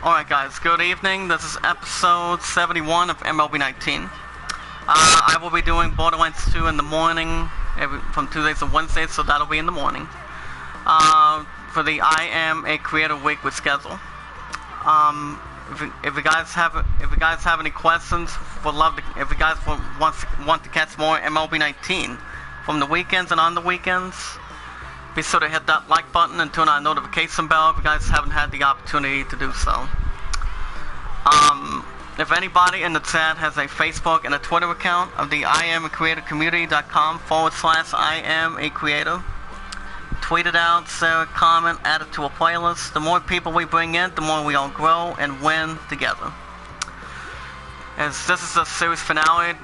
Alright guys, good evening. This is episode 71 of MLB 19. I will be doing Borderlands 2 in the morning, from Tuesdays to Wednesdays, so that'll be in the morning. For the I Am a Creator Week with schedule. If you guys have any questions, would love to. If you guys want to catch more MLB 19 from the weekends and on the weekends, be sure to hit that like button and turn on notification bell if you guys haven't had the opportunity to do so. If anybody in the chat has a Facebook and a Twitter account of the IamACreatorCommunity.com/I am a creator, tweet it out, share a comment, add it to a playlist. The more people we bring in, the more we all grow and win together. As this is the series finale,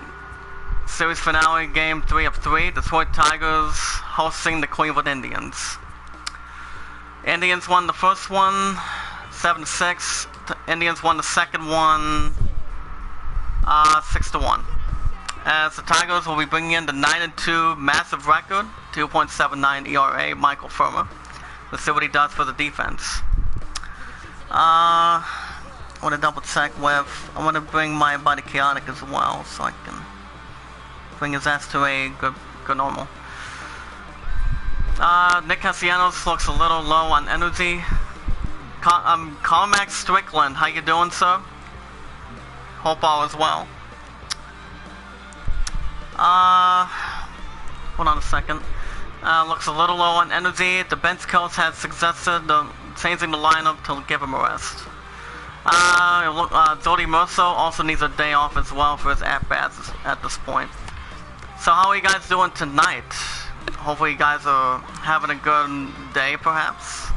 game 3 of 3, Detroit Tigers hosting the Cleveland Indians. Indians won the first one, 7-6. Indians won the second one, 6-1. As the Tigers will be bringing in the 9-2 massive record, 2.79 ERA, Michael Firma. Let's see what he does for the defense. I want to double check with. I want to bring my buddy Chaotic as well, so I can bring his ass to a good normal. Nick Castellanos looks a little low on energy. Carmack Strickland, how you doing, sir? Hope all is well. Hold on a second. Looks a little low on energy. The bench coach has suggested changing the lineup to give him a rest. Jody Merso also needs a day off as well for his at-bats at this point. So how are you guys doing tonight? Hopefully you guys are having a good day, perhaps.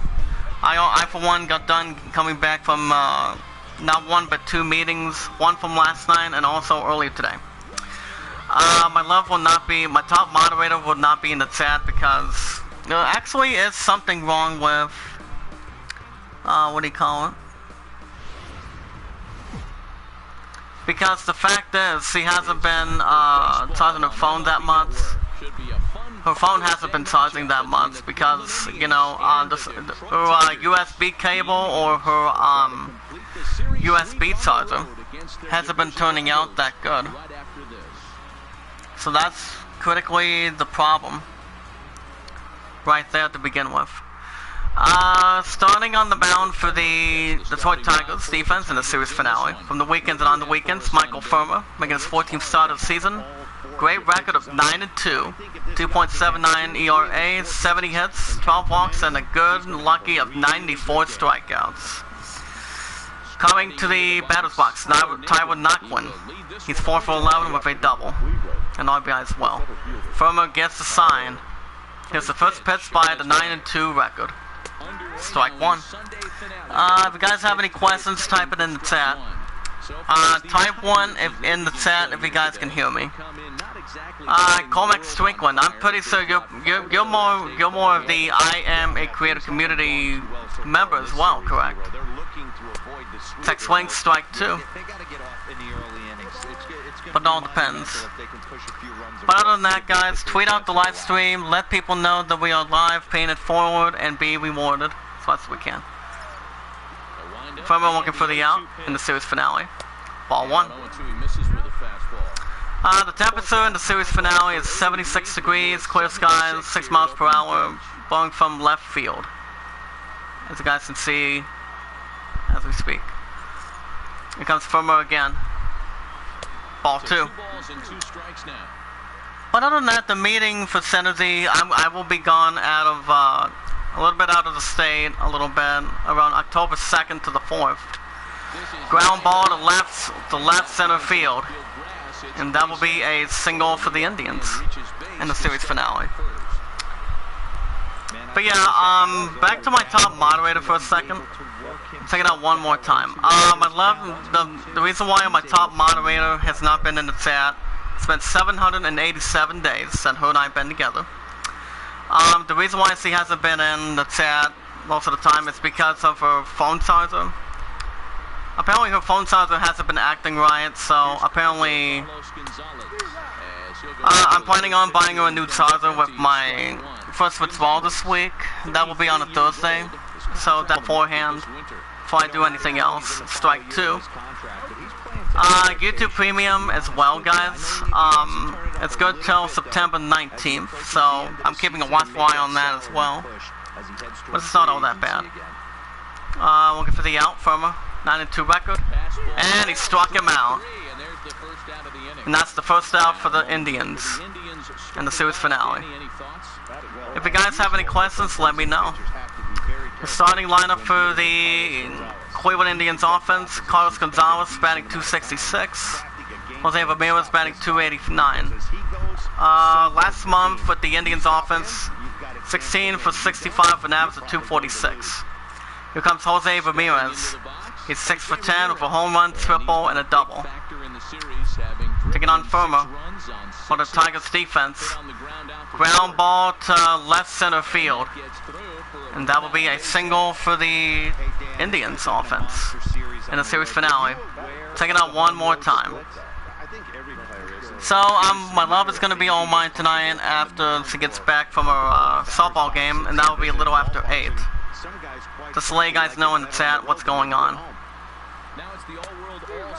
I for one got done coming back from not one but 2 meetings, one from last night and also earlier today. My top moderator will not be in the chat because there actually is something wrong with, what do you call it? Because the fact is, she hasn't been charging her phone that much. Her phone hasn't been charging that much because, you know, her USB cable or her USB charger hasn't been turning out that good. So that's critically the problem right there to begin with. Starting on the mound for the Detroit Tigers defense in the series finale. From the weekends and on the weekends, Michael Firma making his 14th start of the season. Great record of 9-2, 2.79 ERA, 70 hits, 12 walks, and a good lucky of 94 strikeouts. Coming to the batter's box, Tywin Naquin. He's 4 for 11 with a double, and RBI as well. Firma gets the sign. Here's the first pitch by the 9-2 record. Strike 1. If you guys have any questions, type it in the chat. Type 1 in the chat if you guys can hear me. Cormac Strickland, I'm pretty sure you're more of the I Am a Creator Community member as well, correct? Text swing, strike 2. But it all depends. But other than that, guys, tweet out the live stream, let people know that we are live, paying it forward, and be rewarded as much as we can. Firma looking for the out in the series finale. Ball 1. The temperature in the series finale is 76 degrees, clear skies, 6 miles per hour, blowing from left field. As you guys can see as we speak. Here comes Firma again. Ball 2. But other than that, the meeting for Synergy, I will be gone out of, a little bit out of the state, a little bit, around October 2nd to the 4th. Ground ball to left center field. And that will be a single for the Indians in the series finale. But yeah, back to my top moderator for a second. Check it out one more time. I love the reason why my top moderator has not been in the chat. It's been 787 days since her and I have been together. The reason why she hasn't been in the chat most of the time is because of her phone charger. Apparently her phone charger hasn't been acting right, so apparently I'm planning on buying her a new charger with my first withdrawal this week. That will be on a Thursday, so that beforehand. before I do anything else. Strike 2. YouTube Premium as well, guys. It's good till September 19th, so I'm keeping a watchful eye on that as well. But it's not all that bad. Looking for the out from a 9-2 record, and he struck him out. And that's the first out for the Indians in the series finale. If you guys have any questions, let me know. The starting lineup for the Cleveland Indians offense: Carlos Gonzalez batting .266, Jose Ramirez batting .289. Last month with the Indians offense, 16 for 65 with an average of .246. Here comes Jose Ramirez. He's 6 for 10 with a home run, triple, and a double. Taking on Firma for the Tigers defense. Ground ball to left center field. And that will be a single for the Indians offense in the series finale. Taking out one more time. So, my love is going to be all mine tonight after she gets back from her softball game, and that will be a little after 8. Just to let you guys know in the chat what's going on.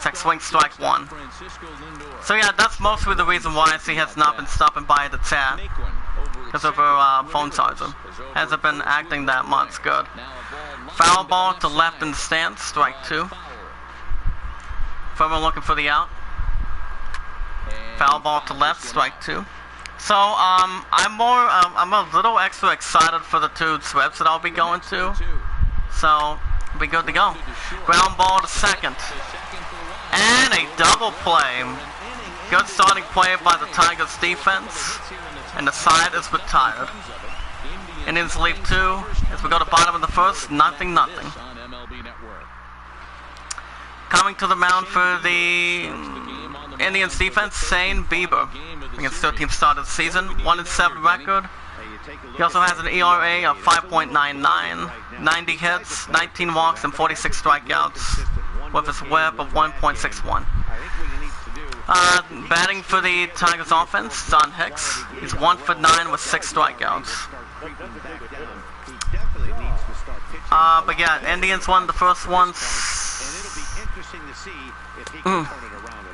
Check swing strike 1. So yeah, that's mostly the reason why she has not been stopping by the chat. Because of her phone charger. Hasn't been acting that much good. Foul ball to left in the stance, strike 2. Firma looking for the out. Foul ball to left, strike 2. So, I'm a little extra excited for the 2 trips that I'll be going to. So, we'll be good to go. Ground ball to second. And a double play. Good starting play by the Tigers defense. And the side is retired. Indians leave 2. As we go to bottom of the first, nothing. Coming to the mound for the Indians defense, Shane Bieber. Against 13th start of the season, 1-7 record. He also has an ERA of 5.99, 90 hits, 19 walks, and 46 strikeouts, with his WHIP of 1.61. Batting for the Tigers offense, John Hicks. He's 1 for 9 with 6 strikeouts. But yeah, Indians won the first one.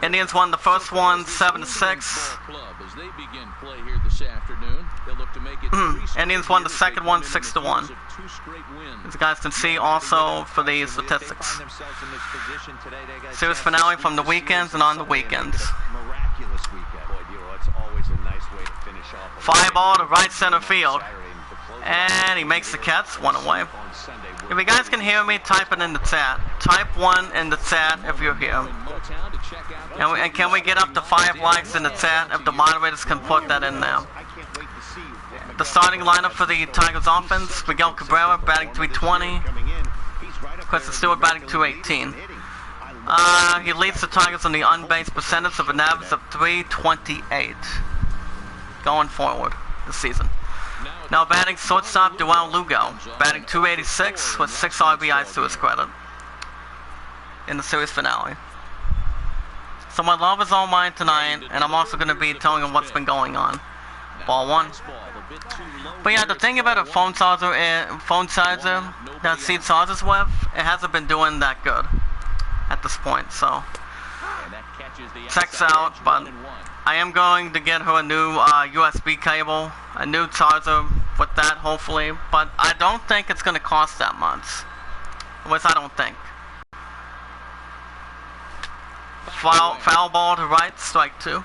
Indians won the first one 7-6. Indians won the second one 6-1. As you guys can see also for the statistics. Series finale from the weekends and on the weekends. Fly ball to right center field. And he makes the catch, 1 away. If you guys can hear me, type it in the chat. Type 1 in the chat if you're here. And can we get up to 5 likes in the chat if the moderators can put that in there. The starting lineup for the Tigers offense: Miguel Cabrera batting .320, Christian Stewart batting .218. He leads the Tigers on the unbased percentage of an average of .328 going forward this season. Now batting shortstop Dual Lugo, batting .286 with 6 RBIs to his credit in the series finale. So my love is all mine tonight, and I'm also going to be telling him what's been going on. Ball 1. But yeah, the thing about a phone charger that she charges with, it hasn't been doing that good at this point, so checks out. But I am going to get her a new USB cable, a new charger with that hopefully, but I don't think it's going to cost that much. At least I don't think. Foul ball to right, strike 2.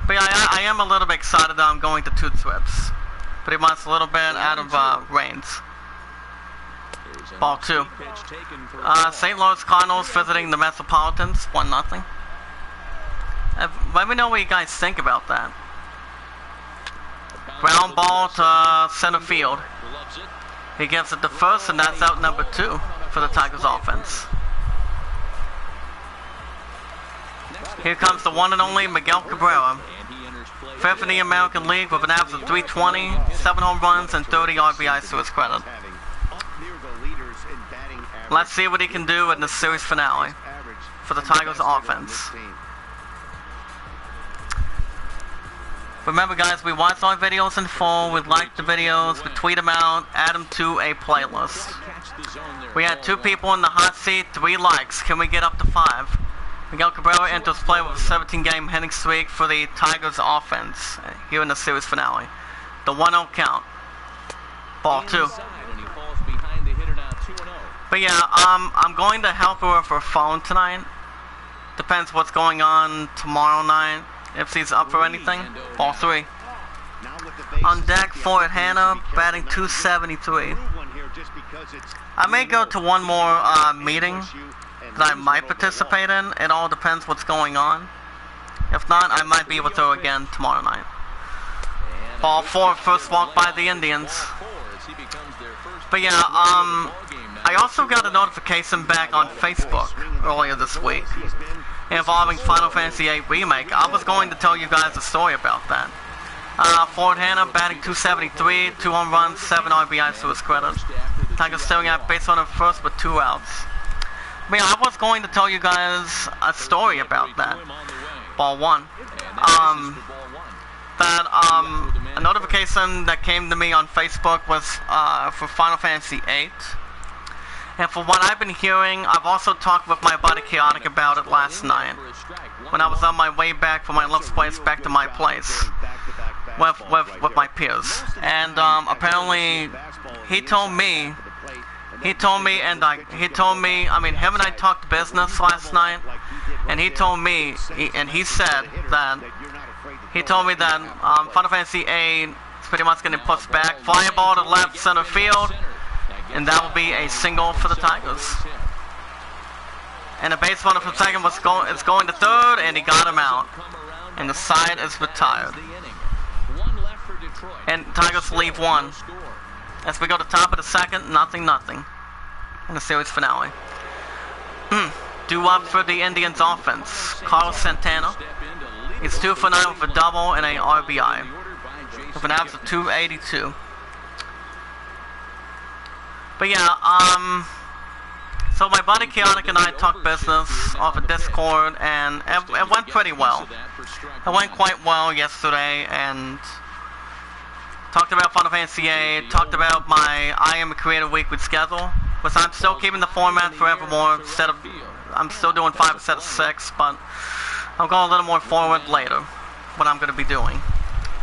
But yeah, I am a little bit excited that I'm going to 2 trips. Pretty much a little bit out of range. Ball 2. St. Louis Cardinals visiting the Metropolitans, 1-0. Let me know what you guys think about that. Ground ball to center field. He gives it to first, and that's out number 2 for the Tigers offense. Here comes the one and only Miguel Cabrera. 5th in the American League with an average of .320, 7 home runs, and 30 RBIs to his credit. Let's see what he can do in the series finale for the Tigers offense. Remember guys, we watch our videos in full, we like the videos, we tweet them out, add them to a playlist. We had 2 people in the hot seat, 3 likes. Can we get up to 5? Miguel Cabrera enters play with a 17-game hitting streak for the Tigers offense here in the series finale. The 1-0 count. Ball 2. But yeah, I'm going to help her with her phone tonight. Depends what's going on tomorrow night. If she's up for anything. Ball 3. On deck for Hannah, batting 273. I may go to one more meeting that I might participate in. It all depends what's going on. If not, I might be with her again tomorrow night. Ball 4, first walk by the Indians. But yeah, I also got a notification back on Facebook earlier this week involving Final Fantasy VIII Remake. I was going to tell you guys a story about that. Ford Hannah batting 273, 2 home runs, 7 RBIs to his credit. Tigers staring at base runner first with 2 outs. But yeah, I was going to tell you guys a story about that. Ball 1. A notification that came to me on Facebook was for Final Fantasy VIII. And from what I've been hearing, I've also talked with my buddy Chaotic about it last night, when I was on my way back from my love's place back to my place with my peers. And apparently he told me, I mean, him and I talked business last night, and he told me, he said that, Final Fantasy VIII is pretty much going to push back, fly ball to left center field, and that will be a single for the Tigers. And the base runner from second is going to third, and he got him out. And the side is retired. And Tigers leave 1. As we go to top of the second, nothing. In the series finale. Due up for the Indians offense. Carlos Santana. He's 2 for 9 with a double and a RBI. With an average of 282. But yeah, so my buddy Chaotic and I talked business off of Discord, and it went pretty well. It went quite well yesterday, and talked about Final Fantasy VIII, talked about my I Am a Creator weekly schedule, which I'm still keeping the format forevermore. I'm still doing 5 instead of 6, but I'll go a little more forward later, what I'm going to be doing.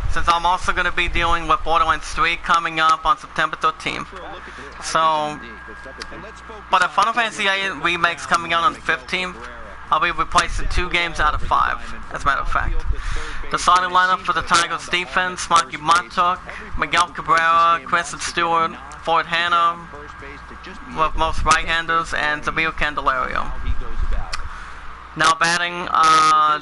Since I'm also going to be dealing with Borderlands 3 coming up on September 13th. So, but if Final Fantasy VIII Remake's coming out on the 15th, I'll be replacing 2 games out of 5, as a matter of fact. The starting lineup for the Tigers defense: Maki Montauk, Miguel Cabrera, Kristen Stewart, Ford Hannah, with most right-handers, and Zabir Candelario. Now batting,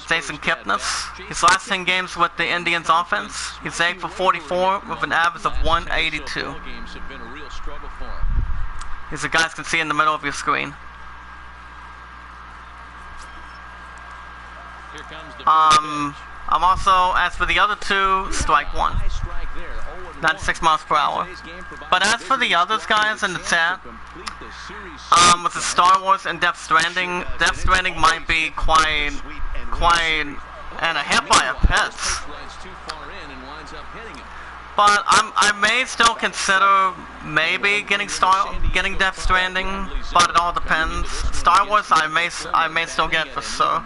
Jason Kipnis. His last 10 games with the Indians offense, he's 8 for 44 with an average of 182. As you guys can see in the middle of your screen. I'm also, as for the other 2, strike 1. 96 miles per hour. But as for the others, guys, in the chat, with the Star Wars and Death Stranding might be quite, and a hit by a pitch. But I may still consider maybe getting Death Stranding, but it all depends. Star Wars I may still get for sure,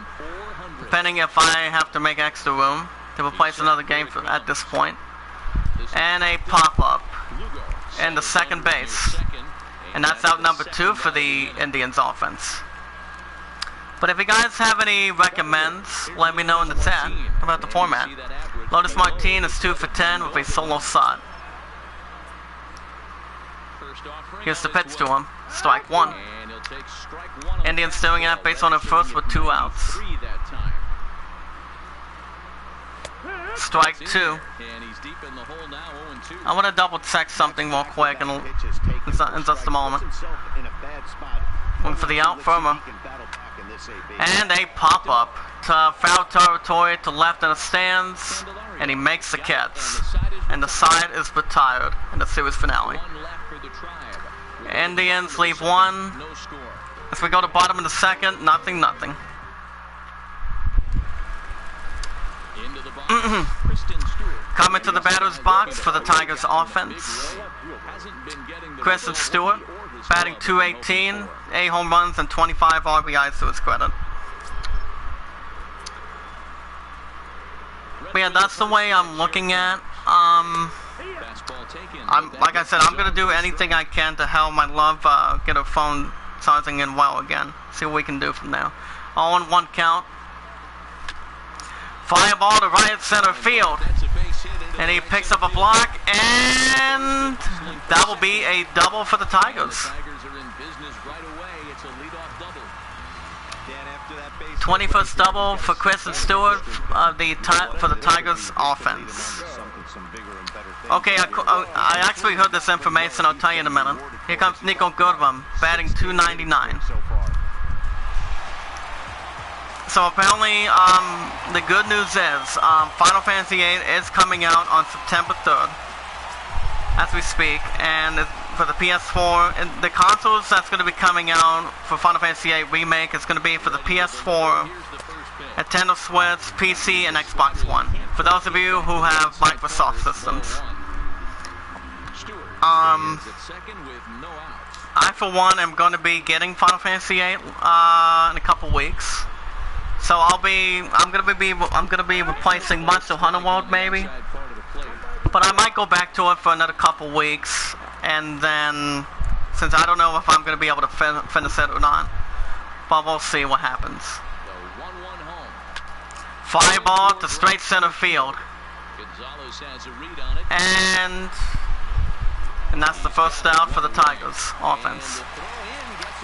depending if I have to make extra room to replace another game at this point. And a pop-up in the second base. And that's out number 2 for the Indians offense. But if you guys have any recommends, let me know in the chat about the format. Lotus Martin is 2 for 10 with a solo shot. Here's the pitch to him. Strike 1. Indians staring at base on first with 2 outs. Strike 2. I want to double check something real quick in just a moment. Looking for the out firmer. And a pop-up to foul territory to left in the stands. And he makes the catch. And the side is retired in the series finale. Indians leave 1. As we go to bottom of the second, nothing. Coming to the batter's box for the Tigers offense, Kristen Stewart, batting .218, 8 home runs and 25 RBIs to his credit. But yeah, that's the way I'm looking at. Like I said, I'm gonna do anything I can to help my love get her phone charging in well again. See what we can do from there. 0-1 count. Fly ball to right center field, and he picks up a block, and that will be a double for the Tigers. 21st double for Kristen Stewart for the Tigers offense. Okay, I actually heard this information. I'll tell you in a minute. Here comes Nico Goodwin, batting .299. So apparently, the good news is Final Fantasy VIII is coming out on September 3rd, as we speak, and for the PS4, and the consoles that's going to be coming out for Final Fantasy VIII Remake is going to be for the PS4, Nintendo Switch, PC, and Xbox One. For those of you who have Microsoft systems. I, for one, am going to be getting Final Fantasy VIII in a couple weeks. So I'm gonna be replacing Monster Hunter World maybe, but I might go back to it for another couple weeks, and then since I don't know if I'm gonna be able to finish it or not, but we'll see what happens. Fly ball to straight center field, and that's the first out for the Tigers offense.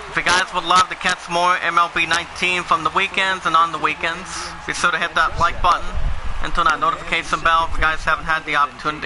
If you guys would love to catch more MLB 19 from the weekends and on the weekends, be sure to hit that like button and turn that notification bell if you guys haven't had the opportunity.